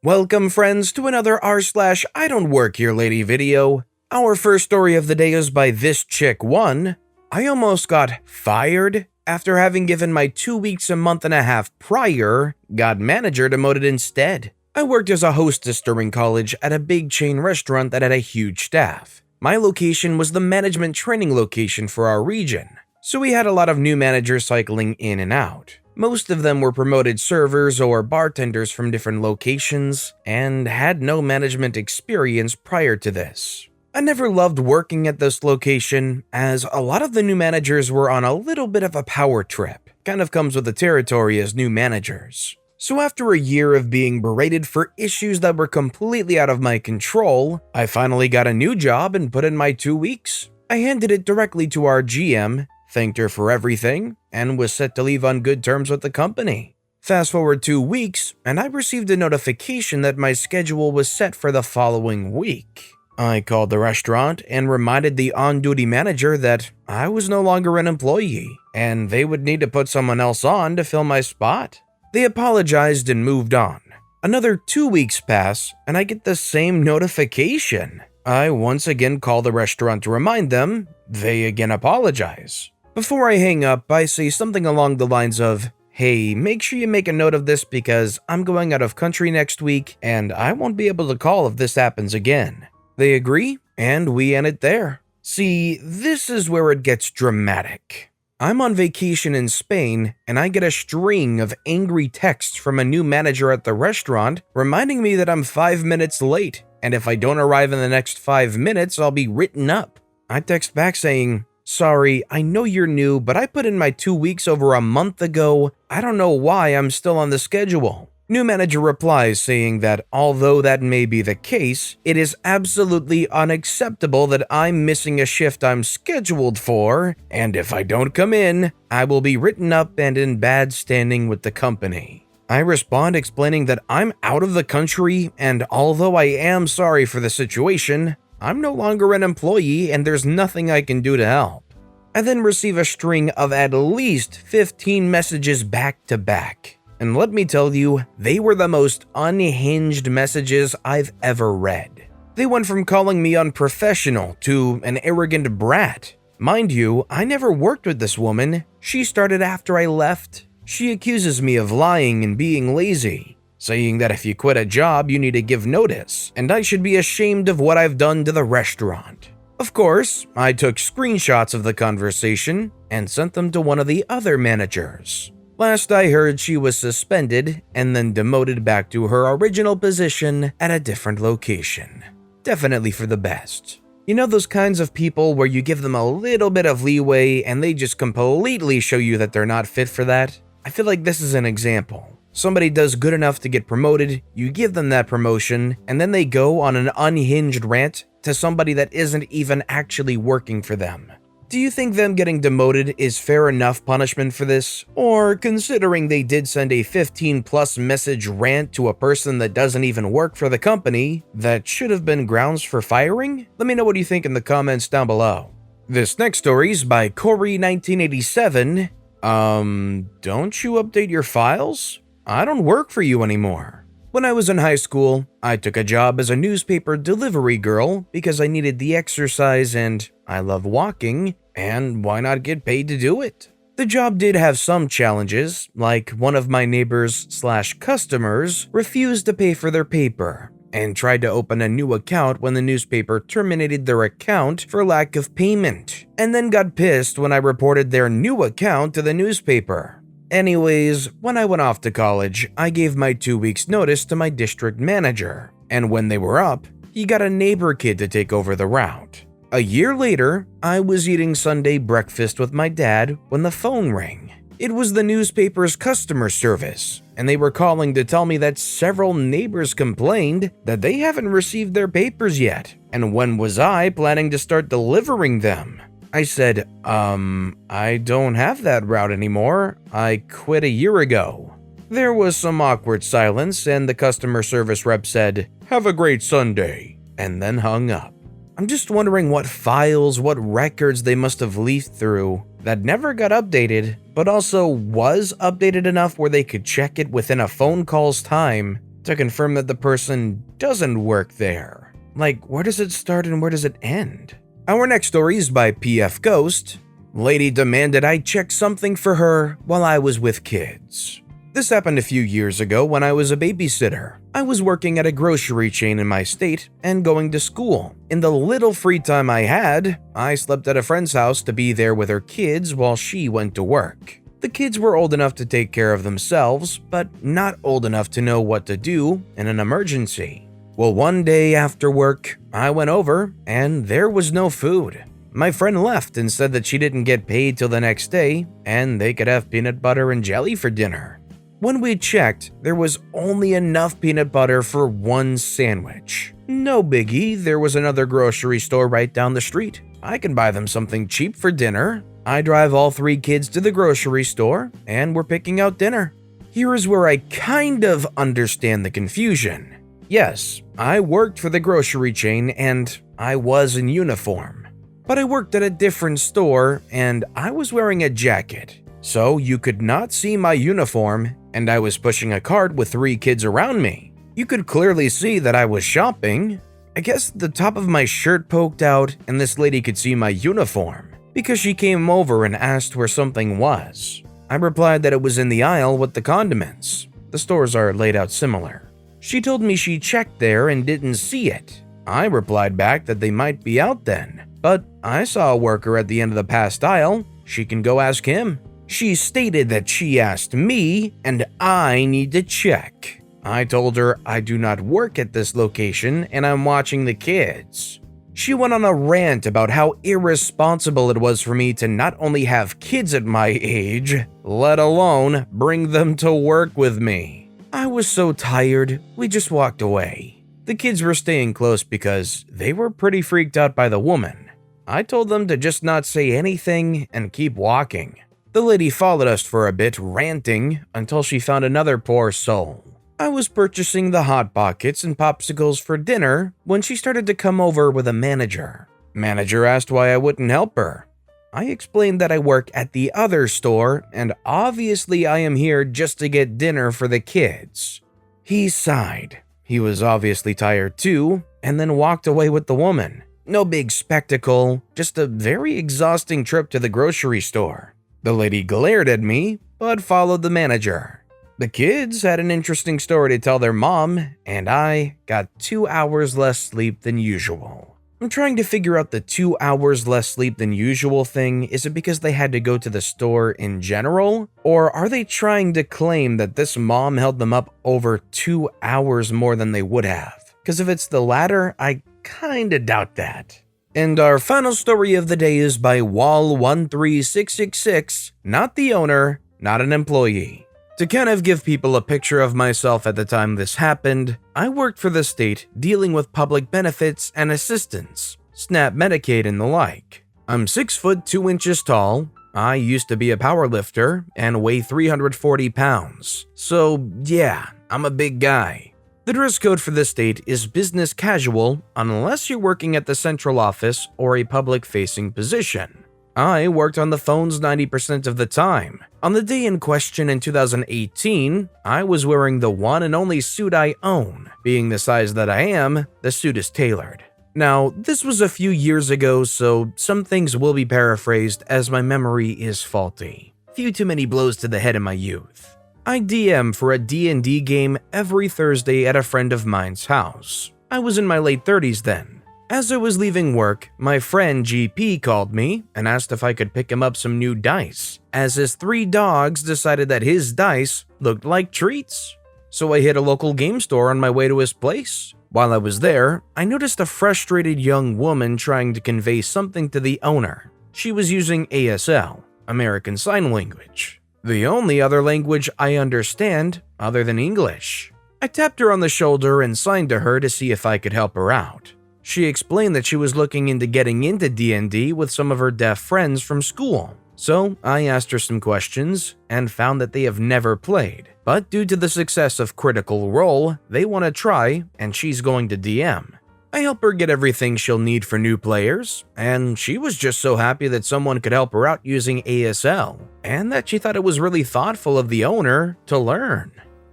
Welcome friends to another r/I don't work here lady video. Our first story of the day is by this chick 1. I almost got fired after having given my 2 weeks a month and a half prior, got manager demoted instead. I worked as a hostess during college at a big chain restaurant that had a huge staff. My location was the management training location for our region, so we had a lot of new managers cycling in and out. Most of them were promoted servers or bartenders from different locations and had no management experience prior to this. I never loved working at this location as a lot of the new managers were on a little bit of a power trip. Kind of comes with the territory as new managers. So after a year of being berated for issues that were completely out of my control, I finally got a new job and put in my 2 weeks. I handed it directly to our GM, thanked her for everything, and was set to leave on good terms with the company. Fast forward 2 weeks, and I received a notification that my schedule was set for the following week. I called the restaurant and reminded the on-duty manager that I was no longer an employee, and they would need to put someone else on to fill my spot. They apologized and moved on. Another 2 weeks pass, and I get the same notification. I once again call the restaurant to remind them. They again apologize. Before I hang up, I say something along the lines of, "Hey, make sure you make a note of this because I'm going out of country next week and I won't be able to call if this happens again." They agree, and we end it there. See, this is where it gets dramatic. I'm on vacation in Spain, and I get a string of angry texts from a new manager at the restaurant reminding me that I'm 5 minutes late, and if I don't arrive in the next 5 minutes, I'll be written up. I text back saying, "Sorry, I know you're new, but I put in my 2 weeks over a month ago. I don't know why I'm still on the schedule." New manager replies saying that although that may be the case, it is absolutely unacceptable that I'm missing a shift I'm scheduled for, and if I don't come in, I will be written up and in bad standing with the company. I respond explaining that I'm out of the country, and although I am sorry for the situation, I'm no longer an employee and there's nothing I can do to help. I then receive a string of at least 15 messages back to back. And let me tell you, they were the most unhinged messages I've ever read. They went from calling me unprofessional to an arrogant brat. Mind you, I never worked with this woman. She started after I left. She accuses me of lying and being lazy, saying that if you quit a job, you need to give notice, and I should be ashamed of what I've done to the restaurant. Of course, I took screenshots of the conversation and sent them to one of the other managers. Last I heard, she was suspended and then demoted back to her original position at a different location. Definitely for the best. You know those kinds of people where you give them a little bit of leeway and they just completely show you that they're not fit for that? I feel like this is an example. Somebody does good enough to get promoted, you give them that promotion, and then they go on an unhinged rant to somebody that isn't even actually working for them. Do you think them getting demoted is fair enough punishment for this? Or considering they did send a 15+ message rant to a person that doesn't even work for the company, that should have been grounds for firing? Let me know what you think in the comments down below. This next story is by Corey1987. Don't you update your files? I don't work for you anymore. When I was in high school, I took a job as a newspaper delivery girl because I needed the exercise and I love walking, and why not get paid to do it? The job did have some challenges, like one of my neighbors/customers refused to pay for their paper and tried to open a new account when the newspaper terminated their account for lack of payment, and then got pissed when I reported their new account to the newspaper. Anyways, when I went off to college, I gave my 2 weeks notice to my district manager, and when they were up, he got a neighbor kid to take over the route. A year later, I was eating Sunday breakfast with my dad when the phone rang. It was the newspaper's customer service, and they were calling to tell me that several neighbors complained that they haven't received their papers yet, and when was I planning to start delivering them? I said, I don't have that route anymore. I quit a year ago. There was some awkward silence, and the customer service rep said, "Have a great Sunday," and then hung up. I'm just wondering what files, what records they must have leafed through that never got updated, but also was updated enough where they could check it within a phone call's time to confirm that the person doesn't work there. Like, where does it start and where does it end? Our next story is by PF Ghost. Lady demanded I check something for her while I was with kids. This happened a few years ago when I was a babysitter. I was working at a grocery chain in my state and going to school. In the little free time I had, I slept at a friend's house to be there with her kids while she went to work. The kids were old enough to take care of themselves, but not old enough to know what to do in an emergency. Well, one day after work, I went over and there was no food. My friend left and said that she didn't get paid till the next day and they could have peanut butter and jelly for dinner. When we checked, there was only enough peanut butter for one sandwich. No biggie, there was another grocery store right down the street. I can buy them something cheap for dinner. I drive all 3 kids to the grocery store and we're picking out dinner. Here is where I kind of understand the confusion. Yes, I worked for the grocery chain and I was in uniform. But I worked at a different store and I was wearing a jacket. So you could not see my uniform and I was pushing a cart with 3 kids around me. You could clearly see that I was shopping. I guess the top of my shirt poked out and this lady could see my uniform because she came over and asked where something was. I replied that it was in the aisle with the condiments. The stores are laid out similar. She told me she checked there and didn't see it. I replied back that they might be out then, but I saw a worker at the end of the past aisle. She can go ask him. She stated that she asked me and I need to check. I told her I do not work at this location and I'm watching the kids. She went on a rant about how irresponsible it was for me to not only have kids at my age, let alone bring them to work with me. I was so tired, we just walked away. The kids were staying close because they were pretty freaked out by the woman. I told them to just not say anything and keep walking. The lady followed us for a bit, ranting until she found another poor soul. I was purchasing the Hot Pockets and popsicles for dinner when she started to come over with a manager. Manager asked why I wouldn't help her. I explained that I work at the other store and obviously I am here just to get dinner for the kids. He sighed. He was obviously tired too, and then walked away with the woman. No big spectacle, just a very exhausting trip to the grocery store. The lady glared at me, but followed the manager. The kids had an interesting story to tell their mom, and I got 2 hours less sleep than usual. I'm trying to figure out the 2 hours less sleep than usual thing. Is it because they had to go to the store in general? Or are they trying to claim that this mom held them up over 2 hours more than they would have? Because if it's the latter, I kinda doubt that. And our final story of the day is by Wall13666, not the owner, not an employee. To kind of give people a picture of myself at the time this happened, I worked for the state dealing with public benefits and assistance, SNAP, Medicaid, and the like. I'm 6 foot 2 inches tall. I used to be a powerlifter and weigh 340 pounds. So yeah, I'm a big guy. The dress code for this state is business casual unless you're working at the central office or a public-facing position. I worked on the phones 90% of the time. On the day in question in 2018, I was wearing the one and only suit I own. Being the size that I am, the suit is tailored. Now, this was a few years ago, so some things will be paraphrased as my memory is faulty. Few too many blows to the head in my youth. I DM for a D&D game every Thursday at a friend of mine's house. I was in my late 30s then. As I was leaving work, my friend GP called me and asked if I could pick him up some new dice, as his 3 dogs decided that his dice looked like treats. So I hit a local game store on my way to his place. While I was there, I noticed a frustrated young woman trying to convey something to the owner. She was using ASL, American Sign Language. The only other language I understand other than English. I tapped her on the shoulder and signed to her to see if I could help her out. She explained that she was looking into getting into D&D with some of her deaf friends from school. So I asked her some questions and found that they have never played. But due to the success of Critical Role, they want to try and she's going to DM. I help her get everything she'll need for new players, and she was just so happy that someone could help her out using ASL, and that she thought it was really thoughtful of the owner to learn.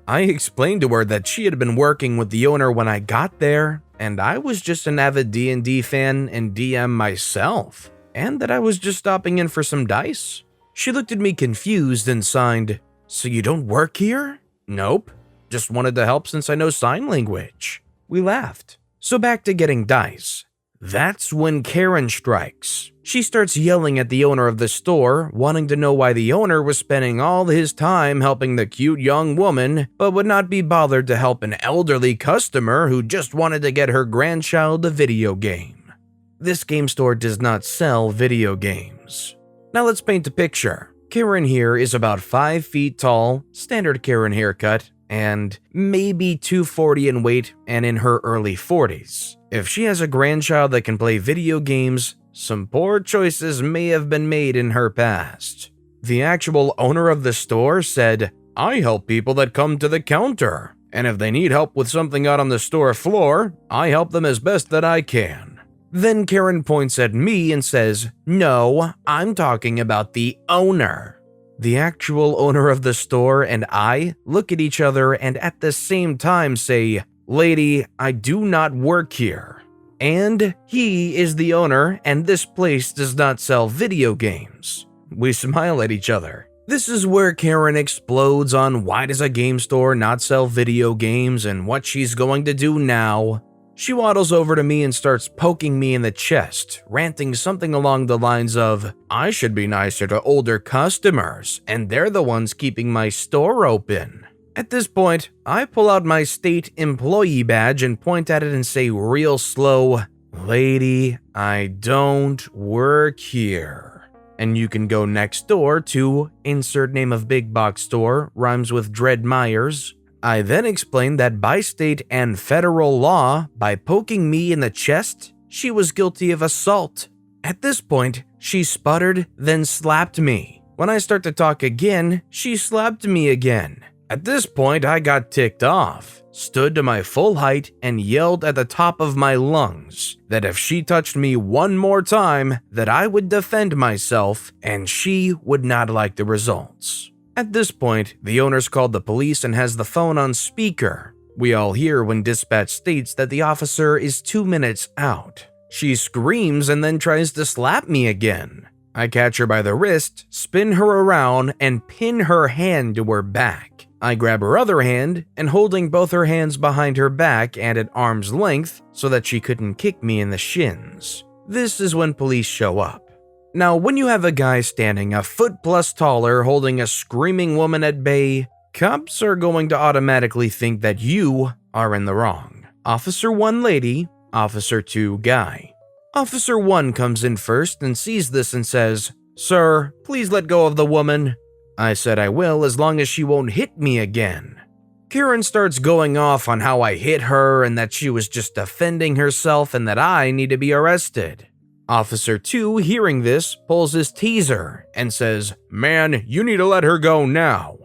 I explained to her that she had been working with the owner when I got there, and I was just an avid D&D fan and DM myself, and that I was just stopping in for some dice. She looked at me confused and signed, "So you don't work here?" "Nope. Just wanted to help since I know sign language." We laughed. So back to getting dice. That's when Karen strikes. She starts yelling at the owner of the store, wanting to know why the owner was spending all his time helping the cute young woman, but would not be bothered to help an elderly customer who just wanted to get her grandchild a video game. This game store does not sell video games. Now let's paint a picture. Karen here is about 5 feet tall, standard Karen haircut, and maybe 240 in weight and in her early 40s. If she has a grandchild that can play video games, some poor choices may have been made in her past. The actual owner of the store said, "I help people that come to the counter, and if they need help with something out on the store floor, I help them as best that I can." Then Karen points at me and says, "No, I'm talking about the owner." The actual owner of the store and I look at each other and at the same time say, "Lady, I do not work here. And he is the owner, and this place does not sell video games." We smile at each other. This is where Karen explodes on why does a game store not sell video games and what she's going to do now. She waddles over to me and starts poking me in the chest, ranting something along the lines of, "I should be nicer to older customers, and they're the ones keeping my store open." At this point, I pull out my state employee badge and point at it and say real slow, "Lady, I don't work here. And you can go next door to insert name of big box store, rhymes with Dred Myers." I then explained that by state and federal law, by poking me in the chest, she was guilty of assault. At this point, she sputtered, then slapped me. When I start to talk again, she slapped me again. At this point, I got ticked off, stood to my full height, and yelled at the top of my lungs that if she touched me one more time, that I would defend myself, and she would not like the results. At this point, the owner's called the police and has the phone on speaker. We all hear when dispatch states that the officer is 2 minutes out. She screams and then tries to slap me again. I catch her by the wrist, spin her around, and pin her hand to her back. I grab her other hand and holding both her hands behind her back and at arm's length so that she couldn't kick me in the shins. This is when police show up. Now, when you have a guy standing a foot plus taller holding a screaming woman at bay, cops are going to automatically think that you are in the wrong. Officer 1 lady, Officer 2 guy. Officer 1 comes in first and sees this and says, "Sir, please let go of the woman." I said I will as long as she won't hit me again. Karen starts going off on how I hit her and that she was just defending herself and that I need to be arrested. Officer 2, hearing this, pulls his taser and says, "Man, you need to let her go now."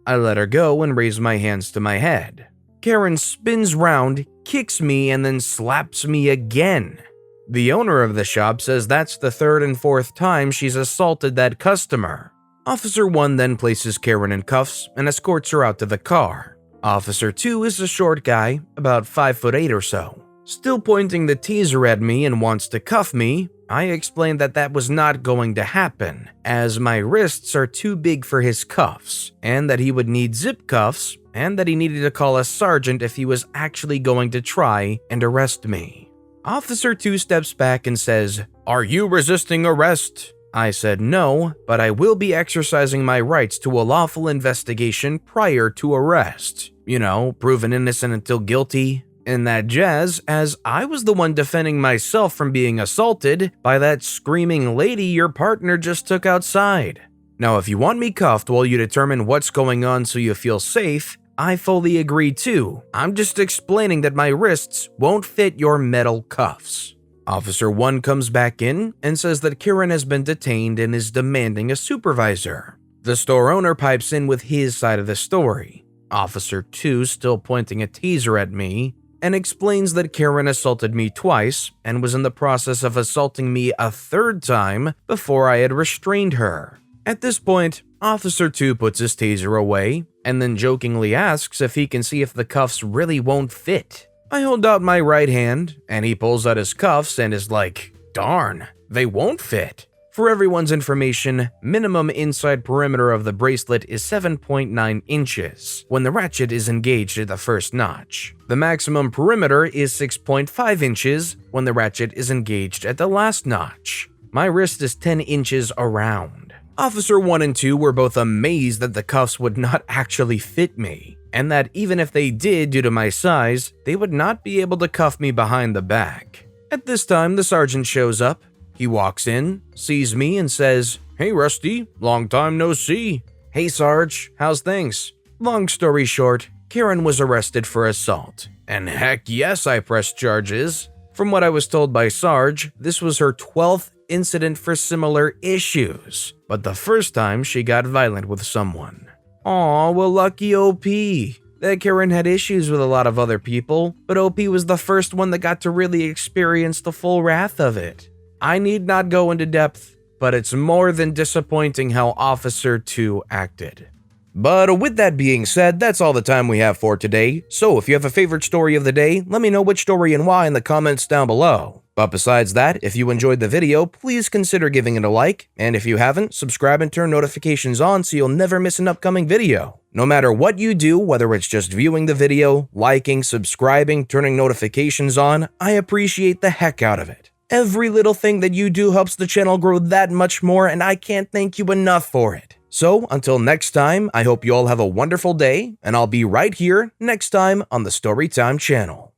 I let her go and raise my hands to my head. Karen spins round, kicks me, and then slaps me again. The owner of the shop says that's the 3rd and 4th time she's assaulted that customer. Officer 1 then places Karen in cuffs and escorts her out to the car. Officer 2 is a short guy, about 5'8" or so. Still pointing the taser at me and wants to cuff me, I explained that that was not going to happen, as my wrists are too big for his cuffs, and that he would need zip cuffs, and that he needed to call a sergeant if he was actually going to try and arrest me. Officer 2 steps back and says, "Are you resisting arrest?" I said no, but I will be exercising my rights to a lawful investigation prior to arrest. You know, proven innocent until guilty. And that jazz, as I was the one defending myself from being assaulted by that screaming lady your partner just took outside. Now, if you want me cuffed while you determine what's going on so you feel safe, I fully agree too. I'm just explaining that my wrists won't fit your metal cuffs. Officer 1 comes back in and says that Karen has been detained and is demanding a supervisor. The store owner pipes in with his side of the story. Officer 2, still pointing a taser at me, and explains that Karen assaulted me twice and was in the process of assaulting me a 3rd time before I had restrained her. At this point, Officer 2 puts his taser away and then jokingly asks if he can see if the cuffs really won't fit. I hold out my right hand, and he pulls out his cuffs and is like, "Darn, they won't fit." For everyone's information, minimum inside perimeter of the bracelet is 7.9 inches when the ratchet is engaged at the first notch. The maximum perimeter is 6.5 inches when the ratchet is engaged at the last notch. My wrist is 10 inches around. Officer 1 and 2 were both amazed that the cuffs would not actually fit me, and that even if they did due to my size, they would not be able to cuff me behind the back. At this time, the sergeant shows up. He walks in, sees me, and says, "Hey Rusty, long time no see." "Hey Sarge, how's things?" Long story short, Karen was arrested for assault. And heck yes, I pressed charges. From what I was told by Sarge, this was her 12th incident for similar issues, but the first time she got violent with someone. Aw, well lucky OP. That Karen had issues with a lot of other people, but OP was the first one that got to really experience the full wrath of it. I need not go into depth, but it's more than disappointing how Officer 2 acted. But with that being said, that's all the time we have for today. So if you have a favorite story of the day, let me know which story and why in the comments down below. But besides that, if you enjoyed the video, please consider giving it a like, and if you haven't, subscribe and turn notifications on so you'll never miss an upcoming video. No matter what you do, whether it's just viewing the video, liking, subscribing, turning notifications on, I appreciate the heck out of it. Every little thing that you do helps the channel grow that much more, and I can't thank you enough for it. So, until next time, I hope you all have a wonderful day, and I'll be right here next time on the Storytime channel.